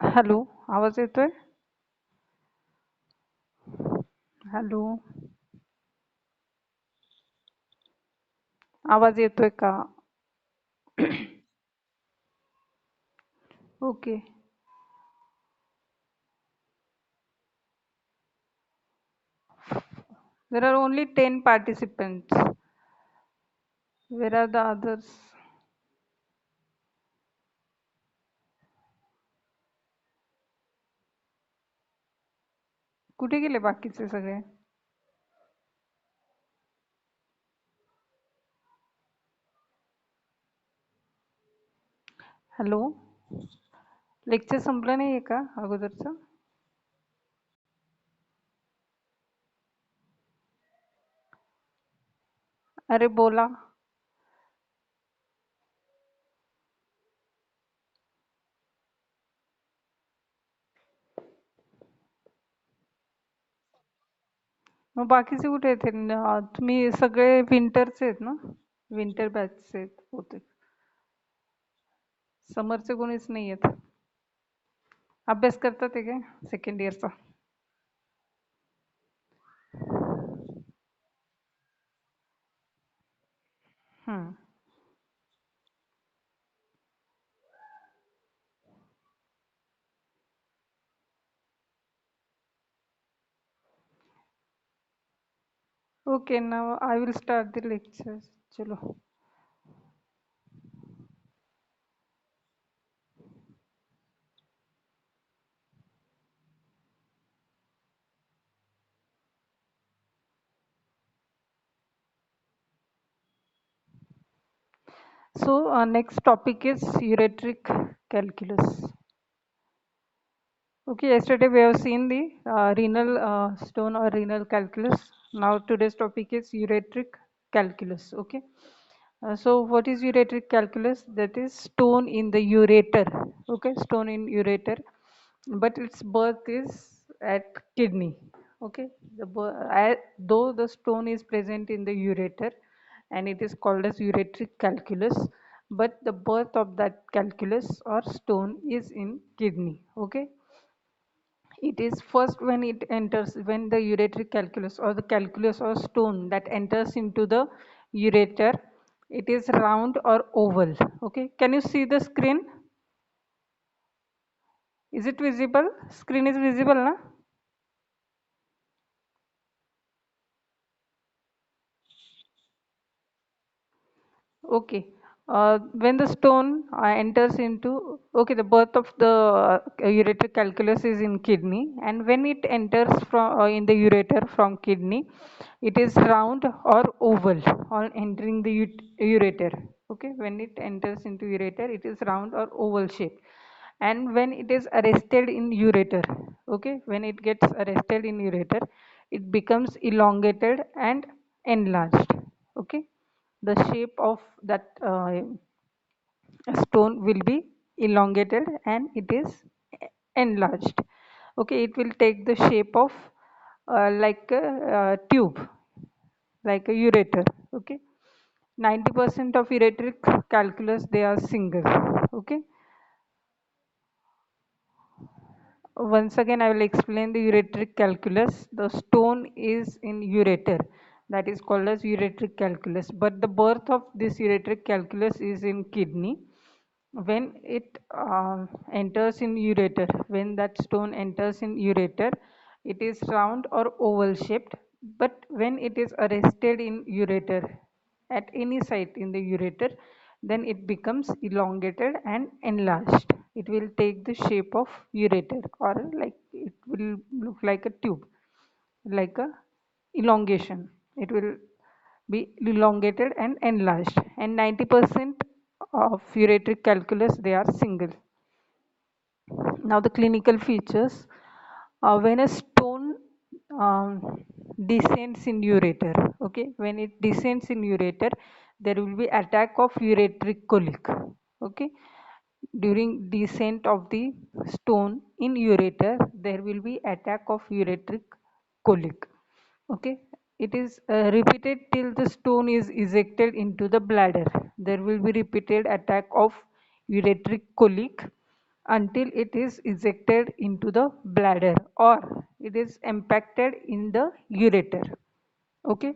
Hello, आवाज येतोय? Hello, आवाज येतोय का? Okay. There are only 10 participants. Where are the others? कुठे गेले बाकीचे सगळे? हॅलो, लेक्चर संपलं नाहीये का अगोदरचं? अरे बोला. मग बाकीचे कुठे आहेत? तुम्ही सगळे विंटरचे आहेत ना? विंटर बॅचचे आहेत होते. समरचे कोणीच नाही आहेत. अभ्यास करतात आहे काय सेकंड इयरचा? Hmm. Okay, now I will start the lecture. चलो. So next topic is uriatric calculus. Okay, yesterday we have seen the renal stone or renal calculus. Now today's topic is uriatric calculus. Okay. So what is uriatric calculus? That is stone in the ureter. Okay, stone in ureter, but its birth is at kidney. Okay, though the stone is present in the ureter, and it is called as uriatric calculus, but the birth of that calculus or stone is in kidney. Okay, it is first when it enters, when the ureteric calculus or the calculus or stone that enters into the ureter, it is round or oval. Okay, can you see the screen? Is it visible? Screen is visible, na? Okay. When the stone enters into, okay, the birth of the ureteric calculus is in kidney, and when it enters from in the ureter from kidney, it is round or oval on entering the ureter. Okay, when it enters into ureter, it is round or oval shape, and when it is arrested in ureter, okay, when it gets arrested in ureter, it becomes elongated and enlarged. Okay, the shape of that stone will be elongated and it is enlarged. Okay, it will take the shape of like a tube, like a ureter. Okay, 90% of ureteric calculus they are single. Okay, once again, I will explain the ureteric calculus. The stone is in ureter, that is called as ureteric calculus. But the birth of this ureteric calculus is in kidney. When it enters in ureter, when that stone enters in ureter, it is round or oval shaped. But when it is arrested in ureter, at any site in the ureter, then it becomes elongated and enlarged. It will take the shape of ureter, or like it will look like a tube, like a elongation. It will be elongated and enlarged, and 90% of ureteric calculus they are single. Now the clinical features, when a stone descends in ureter, okay, when it descends in ureter, there will be attack of ureteric colic. Okay, during descent of the stone in ureter, there will be attack of ureteric colic. Okay, it is repeated till the stone is ejected into the bladder. There will be repeated attack of ureteric colic, until it is ejected into the bladder or it is impacted in the ureter. Okay.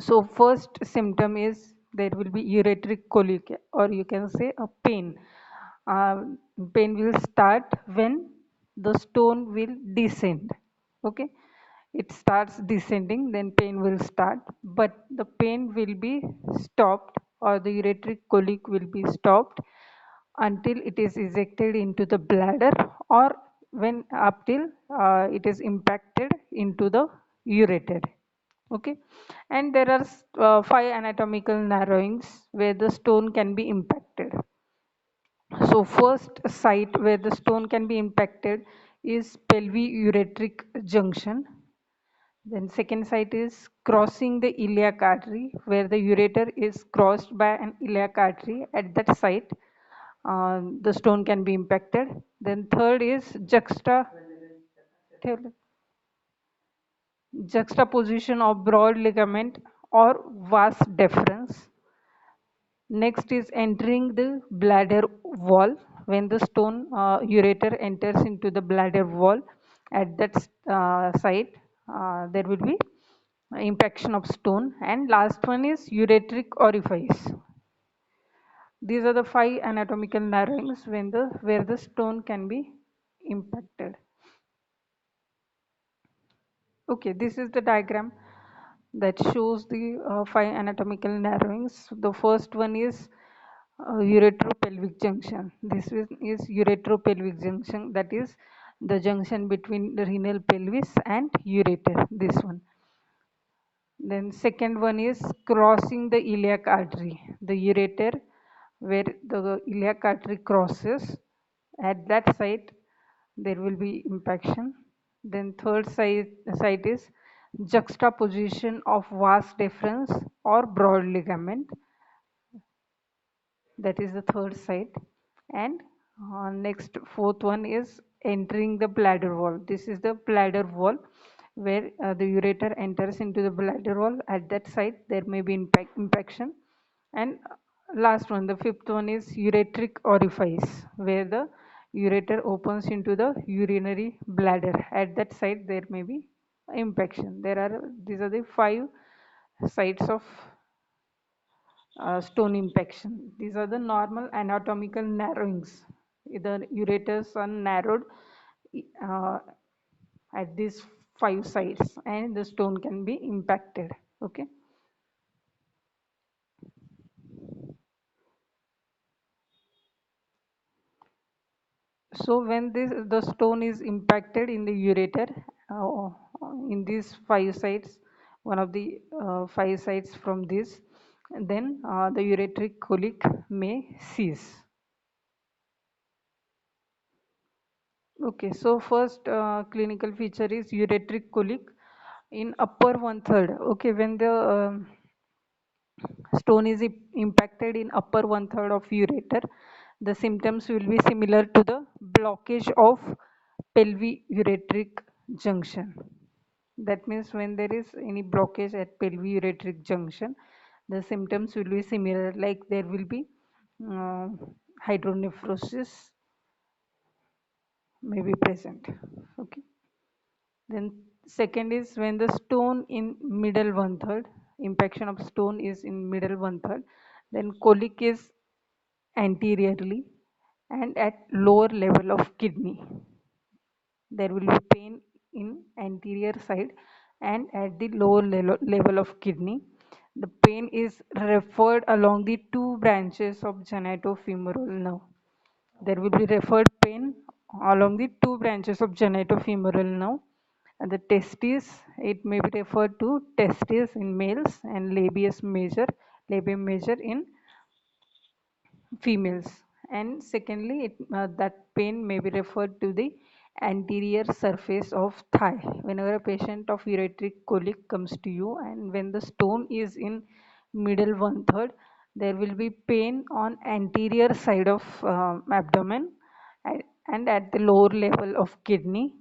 So first symptom is there will be ureteric colic, or you can say a pain. Uh, Pain will start when the stone will descend. Okay, it starts descending, then pain will start, but the pain will be stopped, or the ureteric colic will be stopped until it is ejected into the bladder, or when up till it is impacted into the ureter. Okay, and there are five anatomical narrowings where the stone can be impacted. So first site where the stone can be impacted is pelviureteric junction. Then second site is crossing the iliac artery, where the ureter is crossed by an iliac artery. At that site the stone can be impacted. Then third is juxtaposition of broad ligament or vas deferens. Next is entering the bladder wall. When the stone ureter enters into the bladder wall, at that site there will be impaction of stone. And last one is ureteric orifice. These are the five anatomical narrowings when where the stone can be impacted. Okay, this is the diagram that shows the five anatomical narrowings. The first one is uretropelvic junction. Is uretropelvic junction, that is the junction between the renal pelvis and ureter. This one. Then second one is crossing the iliac artery, the ureter, where the iliac artery crosses. At that site, there will be impaction. Then third site is juxtaposition of vas deferens or broad ligament. That is the third site. And next fourth one is entering the bladder wall. This is the bladder wall where the ureter enters into the bladder wall. At that site there may be impaction. And last one, the fifth one is ureteric orifice, where the ureter opens into the urinary bladder. At that site there may be impaction. These are the five sites of stone impaction. These are the normal anatomical narrowings. The ureters are narrowed uh, at these five sites, and the stone can be impacted. Okay. So when the stone is impacted in the ureter, uh, in these five sites, one of the five sites from this, then the ureteric colic may cease. Okay, so first clinical feature is ureteric colic in upper one third. Okay, when the stone is impacted in upper one third of ureter, the symptoms will be similar to the blockage of pelviureteric junction. That means when there is any blockage at pelviureteric junction, the symptoms will be similar, like there will be uh, hydronephrosis may be present. Okay. Then second is when the stone in middle one third, impaction of stone is in middle one third, then colic is anteriorly and at lower level of kidney. There will be pain in anterior side and at the lower level of kidney. The pain is referred along the two branches of genitofemoral nerve. There will be referred pain along the two branches of genitofemoral nerve. And the testes, it may be referred to testes in males and labium major in females. And secondly, that pain may be referred to the anterior surface of thigh. Whenever a patient of ureteric colic comes to you and when the stone is in middle one third, there will be pain on anterior side of abdomen and at the lower level of kidney.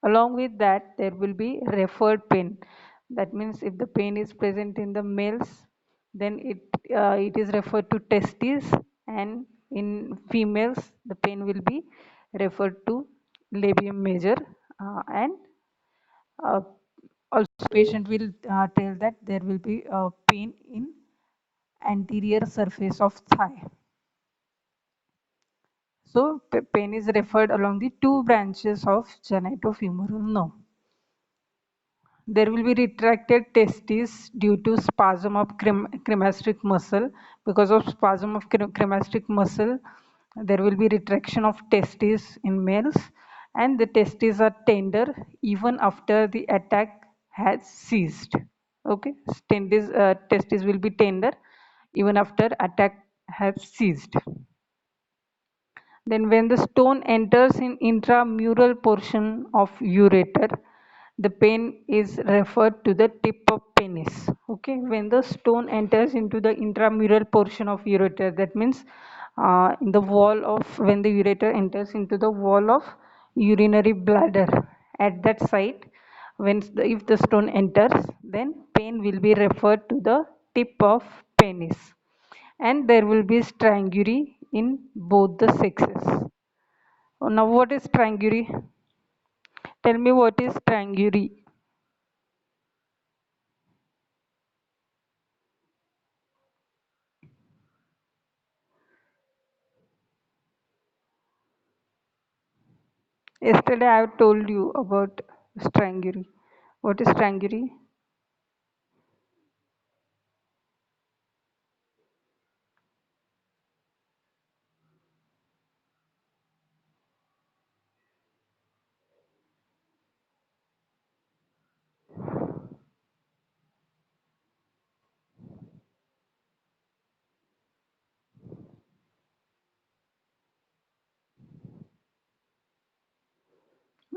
Along with that, there will be referred pain. That means if the pain is present in the males, then it is referred to testes, and In females, the pain will be referred to labium major, and uh, also patient will tell that there will be pain in anterior surface of thigh. So pain is referred along the two branches of genitofemoral nerve. There will be retracted testes due to spasm of cremasteric muscle. Because of spasm of cremasteric muscle, there will be retraction of testes in males, and the testes are tender even after the attack has ceased. Okay, testes will be tender even after attack has ceased. Then when the stone enters in intramural portion of ureter, the pain is referred to the tip of penis. Okay, when the stone enters into the intramural portion of ureter, that means in the wall of, when the ureter enters into the wall of urinary bladder, at that site, if the stone enters, then pain will be referred to the tip of penis, and there will be strangury in both the sexes. Now, what is strangury? Tell me what is strangury. Yesterday I have told you about strangury. What is strangury?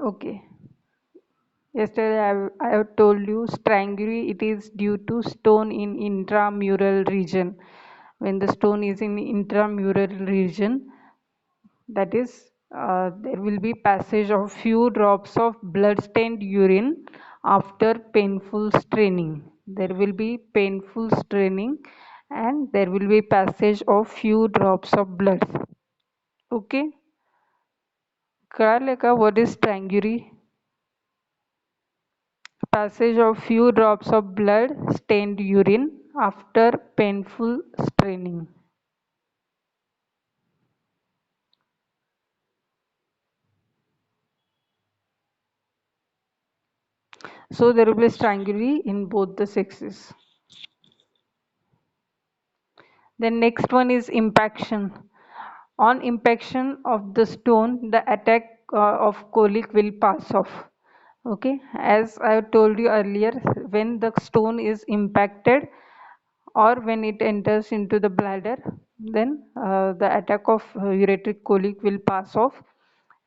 Okay. Yesterday I have told you strangury, it is due to stone in intramural region. When the stone is in intramural region, that is, there will be passage of few drops of blood-stained urine after painful straining. There will be painful straining, and there will be passage of few drops of blood. Okay, कळालं का what is strangury? Passage of few drops of blood stained urine after painful straining. So there will be strangury in both the sexes. Then next one is impaction. On impaction of the stone, the attack of colic will pass off. Okay, as I told you earlier, when the stone is impacted or when it enters into the bladder, then the attack of ureteric colic will pass off.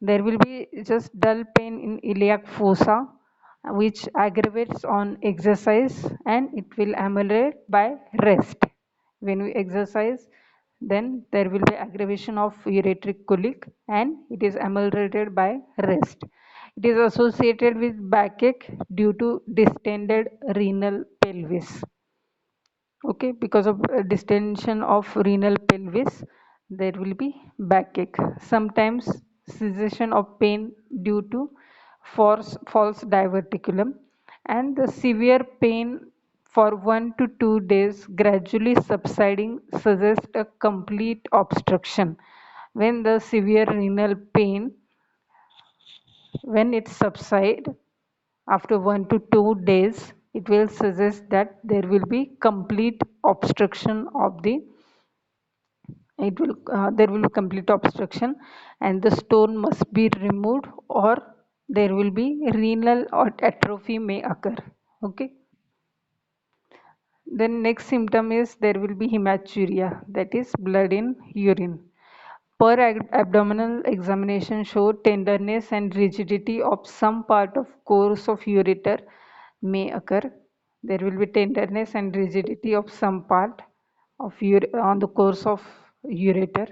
There will be just dull pain in iliac fossa, which aggravates on exercise, and it will ameliorate by rest. When we exercise, then there will be aggravation of ureteric colic, and it is ameliorated by rest. It is associated with backache due to distended renal pelvis. Okay, because of distension of renal pelvis, there will be backache. Sometimes cessation of pain due to false diverticulum, and the severe pain for 1 to 2 days gradually subsiding suggests a complete obstruction. When the severe renal pain, when it subsides after 1 to 2 days, it will suggest that there will be complete obstruction of the, there will be complete obstruction, and the stone must be removed, or there will be renal or atrophy may occur. Okay. Then next symptom is there will be hematuria, that is blood in urine. Per abdominal examination show tenderness and rigidity of some part of course of ureter may occur. There will be tenderness and rigidity of some part of on the course of ureter.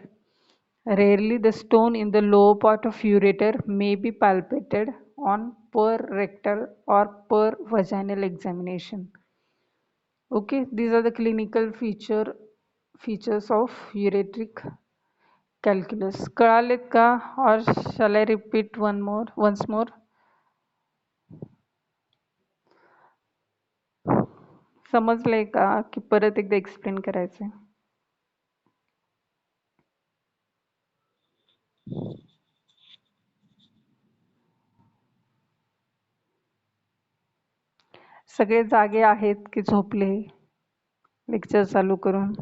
Rarely the stone in the lower part of ureter may be palpated on per rectal or per vaginal examination. Okay, these are the clinical features of ureteric calculus. कळालेत का? Or shall I repeat once more? समजलंय का की परत एकदा explain करायचंय? सगळे जागे आहेत की झोपले लेक्चर चालू करून?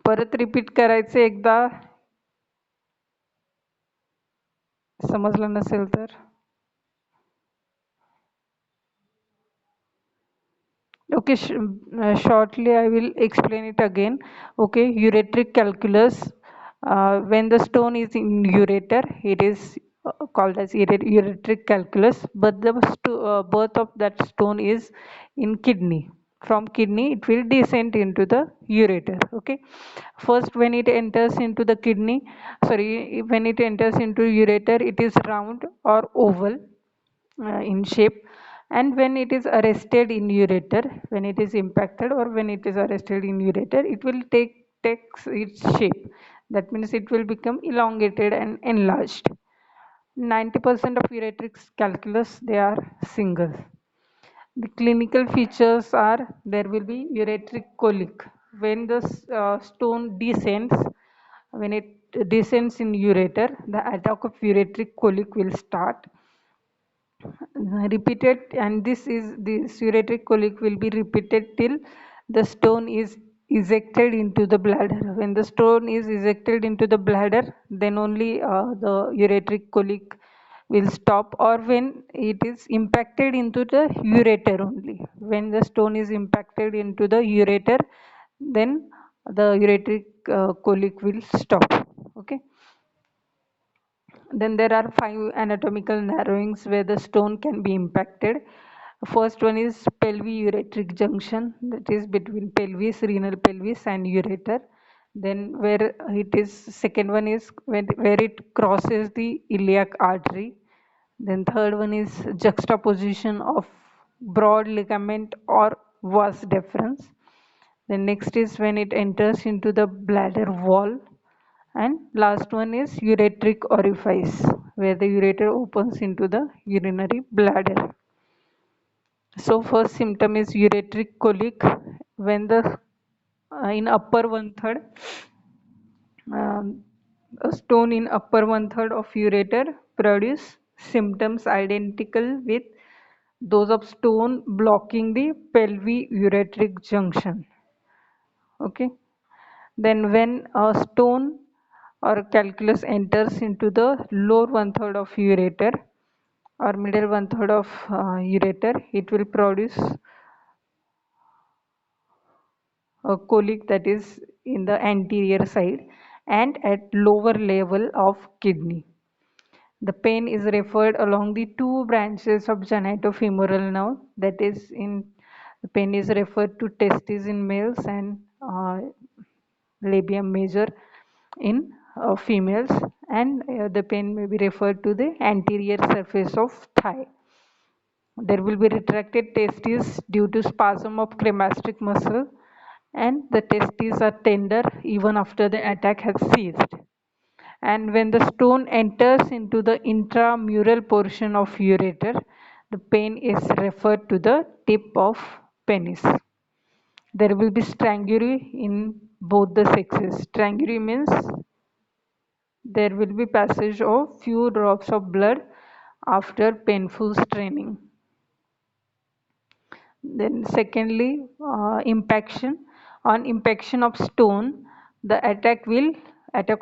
परत रिपीट करायचे एकदा समजलं नसेल तर? Okay, shortly I will explain it again. Okay, ureteric calculus. When the stone is in ureter, it is called as ureteric calculus. But the birth of that stone is in kidney. From kidney, it will descend into the ureter. Okay, first when it enters into the kidney, sorry, when it enters into ureter, it is round or oval in shape, and when it is arrested in ureter, when it is impacted or when it is arrested in ureter, it will takes its shape. That means it will become elongated and enlarged. 90% of ureteric calculus, they are single. The clinical features are there will be ureteric colic. When the stone descends, when it descends in ureter, the attack of ureteric colic will start. Repeated, and this ureteric colic will be repeated till the stone is ejected into the bladder. When the stone is ejected into the bladder, then only the ureteric colic will stop, or when it is impacted into the ureter only. When the stone is impacted into the ureter, then the ureteric colic will stop. Okay. Then there are 5 anatomical narrowings where the stone can be impacted. First one is pelviureteric junction, that is between pelvis, renal pelvis and ureter. Then where it is, second one is where it crosses the iliac artery. Then third one is juxtaposition of broad ligament or vas deferens. Then next is when it enters into the bladder wall, and last one is ureteric orifice, where the ureter opens into the urinary bladder. So first symptom is ureteric colic when the in upper one third, a stone in upper one third of ureter produce symptoms identical with those of stone blocking the pelviureteric junction. Okay. Then when a stone or calculus enters into the lower one third of ureter or middle one third of ureter, it will produce a colic that is in the anterior side and at lower level of kidney. The pain is referred along the two branches of genitofemoral nerve, that is in the pain is referred to testes in males and labium major in females, and the pain may be referred to the anterior surface of thigh. There will be retracted testes due to spasm of cremasteric muscle, and the testes are tender even after the attack has ceased. And when the stone enters into the intramural portion of ureter, the pain is referred to the tip of penis. There will be strangury in both the sexes. Strangury means there will be passage of few drops of blood after painful straining. Then secondly, impaction. On impaction of stone, the attack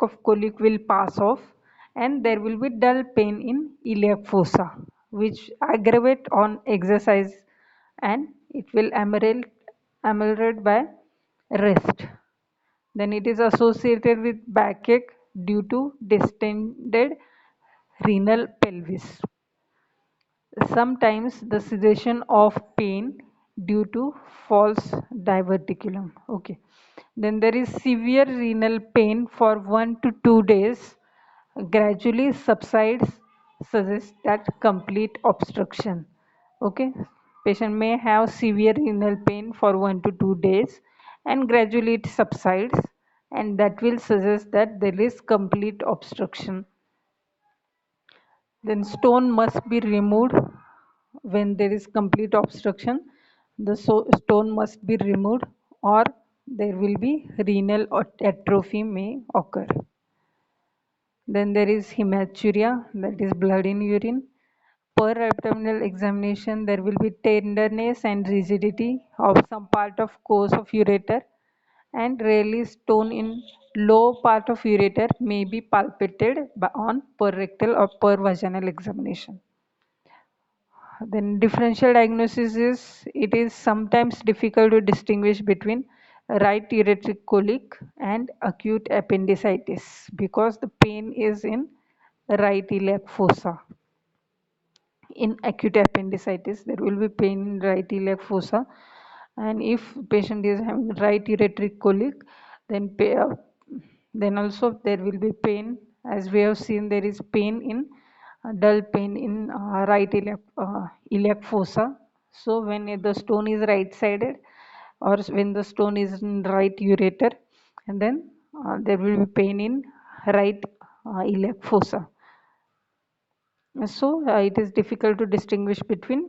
of colic will pass off, and there will be dull pain in iliac fossa, which aggravate on exercise, and it will ameliorate by rest. Then it is associated with backache due to distended renal pelvis. Sometimes the cessation of pain due to false diverticulum. Okay. Then there is severe renal pain for 1 to 2 days, gradually subsides, suggests that complete obstruction. Okay, patient may have severe renal pain for 1 to 2 days and gradually it subsides, and that will suggest that there is complete obstruction. Then stone must be removed when there is complete obstruction. The stone must be removed or there will be renal atrophy may occur. Then there is hematuria, that is blood in urine. Per abdominal examination, there will be tenderness and rigidity of some part of course of ureter, and rarely stone in low part of ureter may be palpated on per rectal or per vaginal examination. Then differential diagnosis is, it is sometimes difficult to distinguish between right ureteric colic and acute appendicitis because the pain is in right iliac fossa. In acute appendicitis, there will be pain in right iliac fossa, and if patient is having right ureteric colic, then then also there will be pain. As we have seen, there is pain in dull pain in right iliac fossa. So when the stone is right sided, or when the stone is in right ureter, and then there will be pain in right iliac fossa. So it is difficult to distinguish between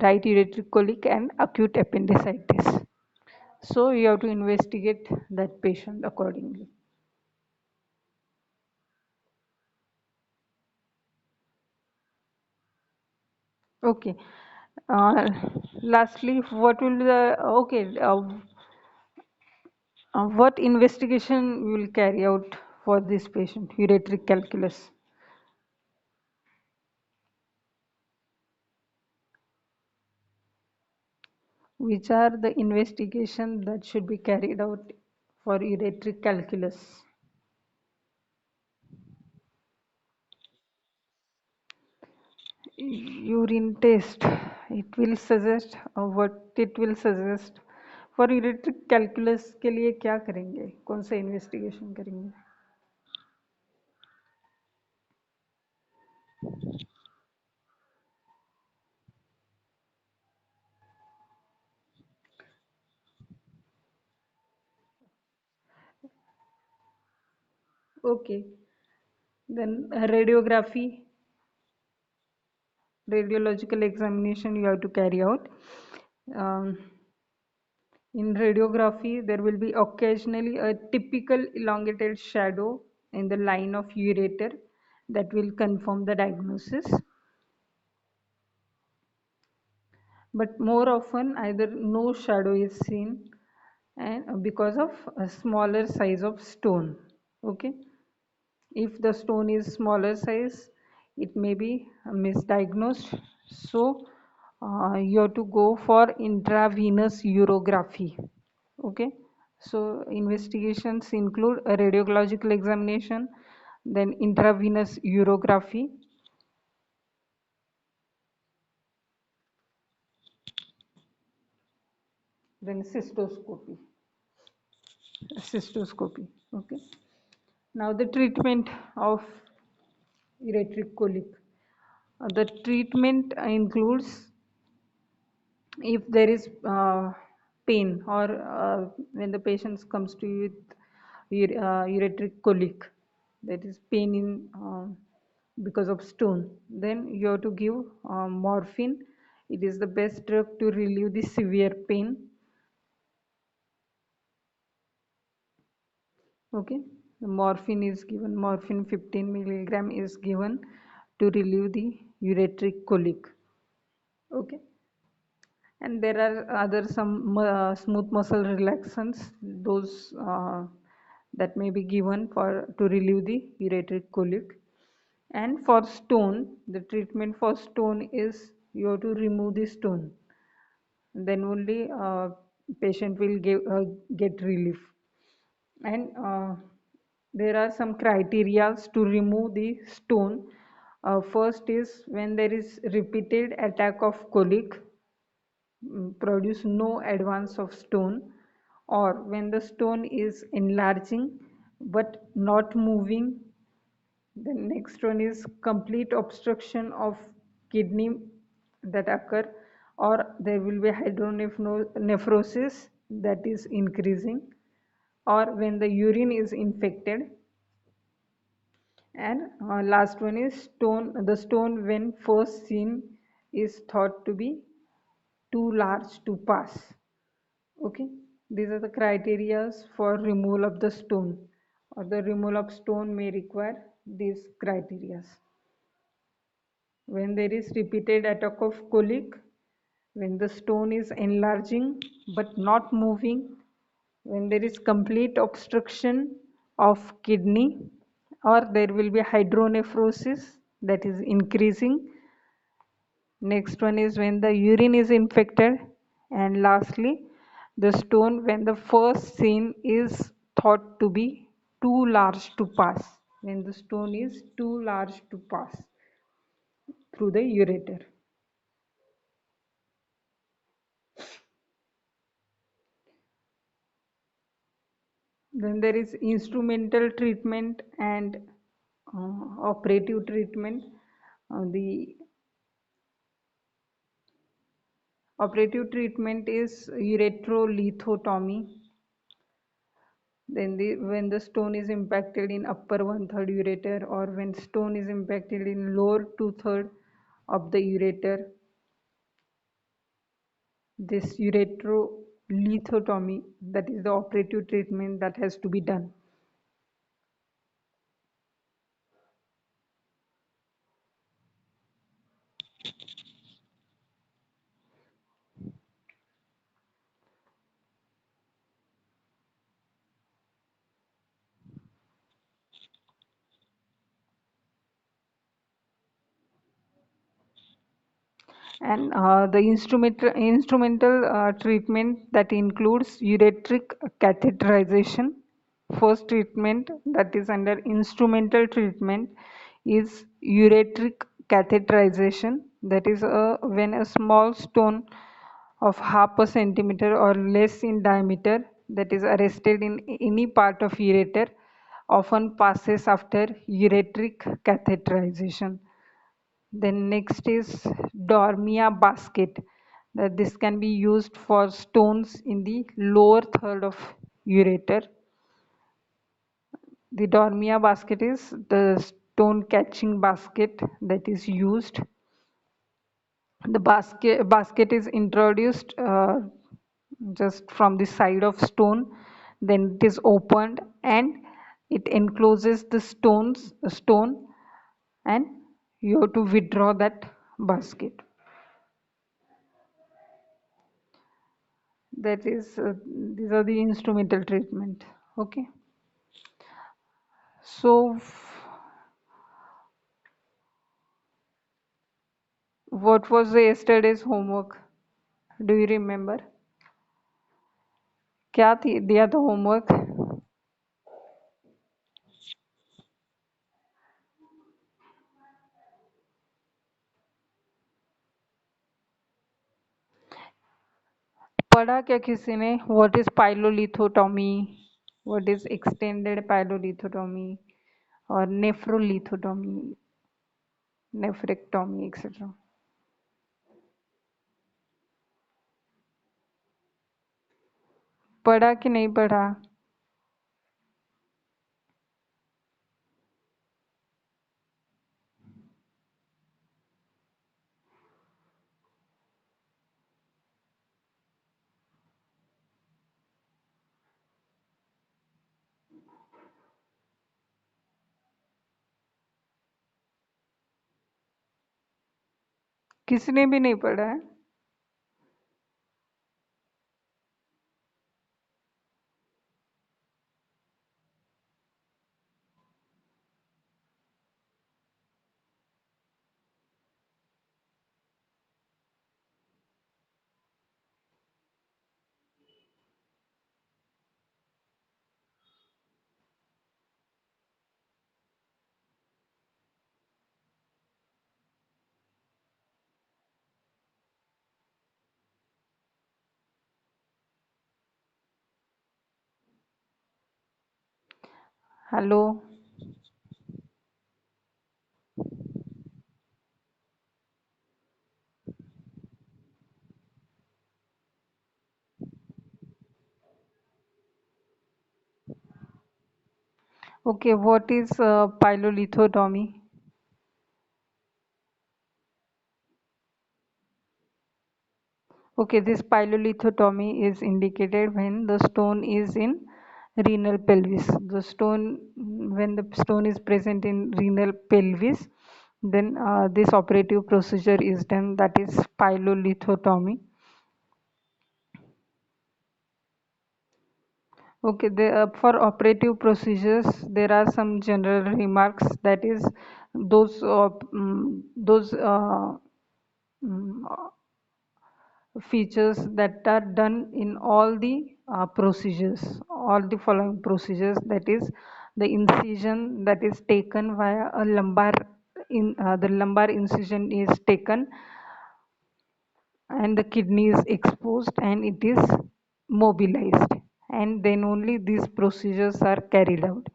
right ureteric colic and acute appendicitis. So you have to investigate that patient accordingly. Okay. Uh, Lastly, what will the okay? What investigation you will carry out for this patient, ureteric calculus? Which are the investigation that should be carried out for ureteric calculus? Urine test, it will suggest what it will suggest. For ureteric calculus के लिए क्या करेंगे, कौन सा investigation करेंगे? Okay, then radiological examination you have to carry out. um, in radiography there will be occasionally a typical elongated shadow in the line of ureter that will confirm the diagnosis, but more often either no shadow is seen, and because of a smaller size of stone. Okay, if the stone is smaller size, it may be misdiagnosed. So you have to go for intravenous urography. Okay, so investigations include a radiological examination, then intravenous urography, then cystoscopy. Okay, now the treatment of ureteric colic. The treatment includes, if there is pain or when the patient comes to you with ureteric colic, that is pain in because of stone, then you have to give morphine. It is the best drug to relieve the severe pain. Okay, the morphine is given, morphine 15 milligram is given to relieve the ureteric colic. Okay, and there are other some smooth muscle relaxants, those that may be given for to relieve the ureteric colic. And for stone, the treatment for stone is you have to remove the stone, then only patient will get relief. And there are some criteria to remove the stone. First is when there is repeated attack of colic, produce no advance of stone, or when the stone is enlarging but not moving. The next one is complete obstruction of kidney that occur. or there will be hydronephrosis, that is increasing, or when the urine is infected. And last one is stone. The stone when first seen is thought to be too large to pass. Okay, these are the criterias for removal of the stone, or the removal of stone may require these criterias. When there is repeated attack of colic, when the stone is enlarging but not moving, when there is complete obstruction of kidney, or there will be hydronephrosis, that is increasing. Next one is when the urine is infected, and lastly the stone when the first seen is thought to be too large to pass, when the stone is too large to pass through the ureter. Then there is instrumental treatment and operative treatment. The operative treatment is ureterolithotomy. Then when the stone is impacted in upper one-third ureter, or when stone is impacted in lower two-third of the ureter, this ureterolithotomy, that is the operative treatment that has to be done. And the instrumental treatment that includes ureteric catheterization. First treatment that is under instrumental treatment is ureteric catheterization. That is when a small stone of half a centimeter or less in diameter that is arrested in any part of ureter often passes after ureteric catheterization. Then next is Dormia basket. That this can be used for stones in the lower third of ureter. The Dormia basket is the stone catching basket that is used. The basket is introduced just from the side of stone, then it is opened and it encloses the stone, and you have to withdraw that basket. That is these are the instrumental treatment. Okay, so what was the yesterday's homework? Do you remember? क्या दिया था homework? पढ़ा क्या किसी ने? What is pylolithotomy? What is extended pylolithotomy or nephrolithotomy, nephrectomy, etc. पढ़ा कि नहीं पढ़ा? किसी ने भी नहीं पढ़ा है? Hello, Okay, what is pylolithotomy? Okay, this pylolithotomy is indicated when the stone is in renal pelvis. When the stone is present in renal pelvis, then this operative procedure is done, that is pylolithotomy. Okay, for operative procedures, there are some general remarks. That is, those mm, features that are done in all the procedures, all the following procedures. That is, the incision that is taken via a lumbar. The lumbar incision is taken and the kidney is exposed and it is mobilized, and then only these procedures are carried out,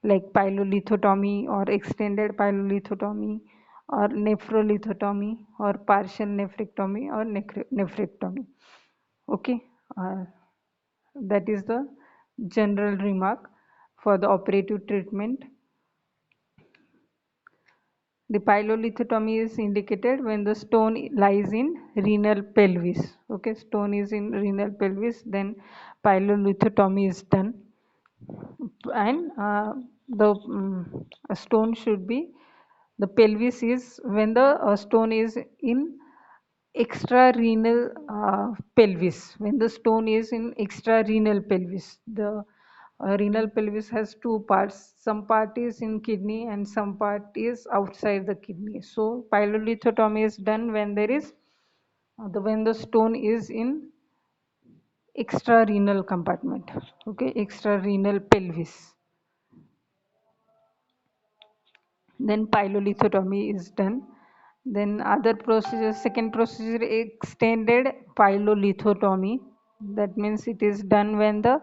like pylolithotomy or extended pylolithotomy or nephrolithotomy or partial nephrectomy or nephrectomy. Okay, uh, that is the general remark for the operative treatment. The pylolithotomy is indicated when the stone lies in renal pelvis. Okay, stone is in renal pelvis, then pylolithotomy is done, and a stone should be, the pelvis is when the stone is in extrarenal pelvis. When the stone is in extrarenal pelvis, the renal pelvis has two parts. Some part is in kidney and some part is outside the kidney. So pylolithotomy is done when there is when the stone is in extrarenal compartment. Okay, extrarenal pelvis. Then pylolithotomy is done. Then other procedure, second procedure, extended pylolithotomy. That means it is done when the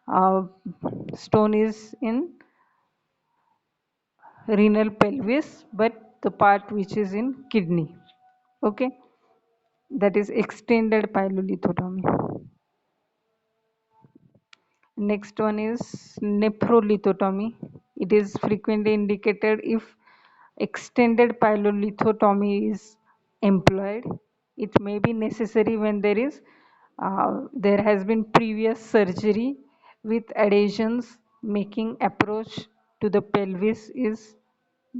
uh, stone is in renal pelvis but the part which is in kidney. Okay, that is extended pylolithotomy. Next one is nephrolithotomy. It is frequently indicated if extended pylolithotomy is employed. It may be necessary when there has been previous surgery with adhesions, making approach to the pelvis is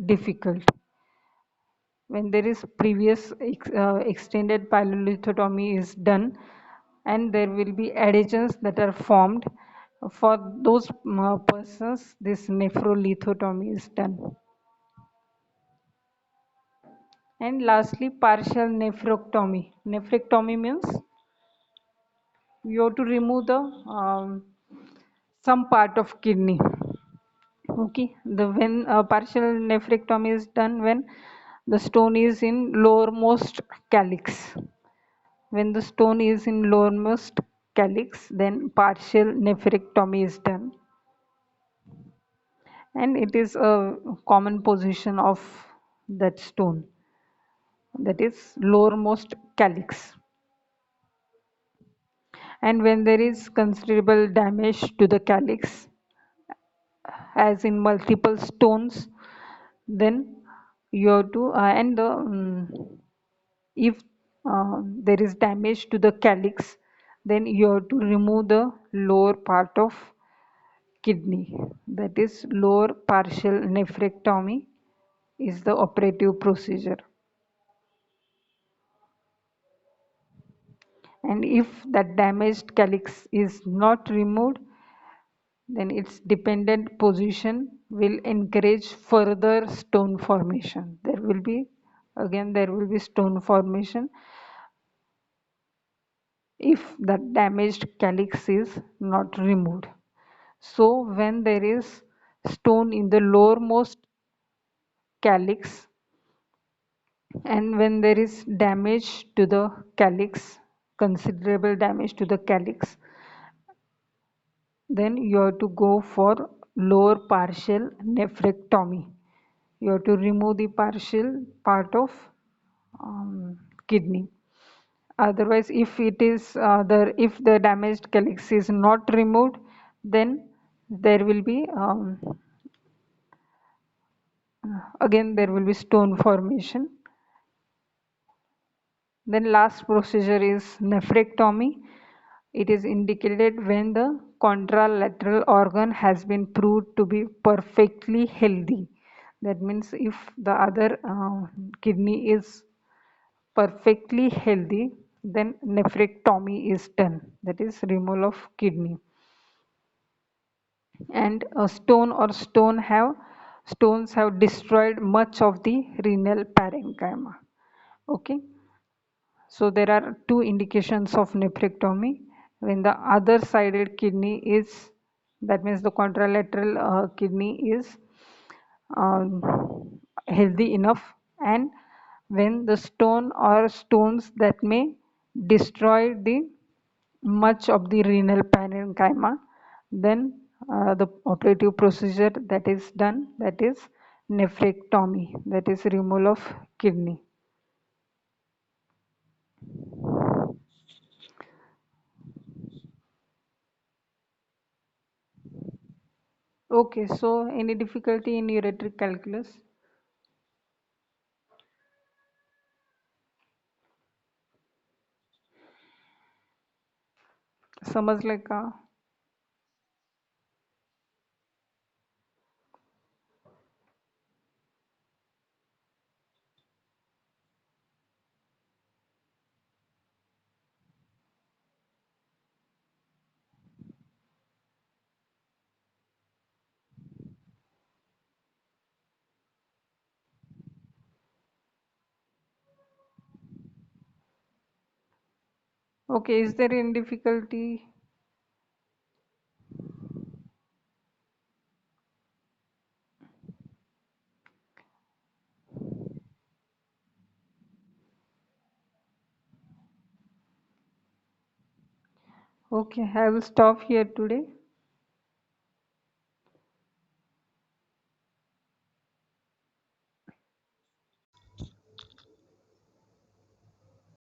difficult. When there is previous extended pylolithotomy is done and there will be adhesions that are formed, for those persons this nephrolithotomy is done. And lastly, partial nephrectomy. Nephrectomy means you have to remove the some part of kidney. Okay, the when partial nephrectomy is done when the stone is in lowermost calyx. When the stone is in lowermost calyx, then partial nephrectomy is done, and it is a common position of that stone, that is lowermost calyx. And when there is considerable damage to the calyx, as in multiple stones, then you have to if there is damage to the calyx, then you have to remove the lower part of kidney. That is lower partial nephrectomy is the operative procedure. And if that damaged calyx is not removed, then its dependent position will encourage further stone formation. There will be stone formation if that damaged calyx is not removed. So when there is stone in the lowermost calyx and when there is damage to the calyx, considerable damage to the calyx, then you have to go for lower partial nephrectomy. You have to remove the partial part of kidney. Otherwise, if the damaged calyx is not removed, then there will be Again there will be stone formation. Then last procedure is nephrectomy. It is indicated when the contralateral organ has been proved to be perfectly healthy. That means if the other kidney is perfectly healthy, then nephrectomy is done. That is removal of kidney. And a stone or stones have destroyed much of the renal parenchyma. Okay. So there are two indications of nephrectomy. When the other sided kidney is, that means the contralateral kidney is healthy enough, and when the stone or stones that may destroy the much of the renal parenchyma, then the operative procedure that is done, that is nephrectomy, that is removal of kidney. Okay, so any difficulty in uric calculus? समजले का? Okay, is there any difficulty? Okay, I will stop here today.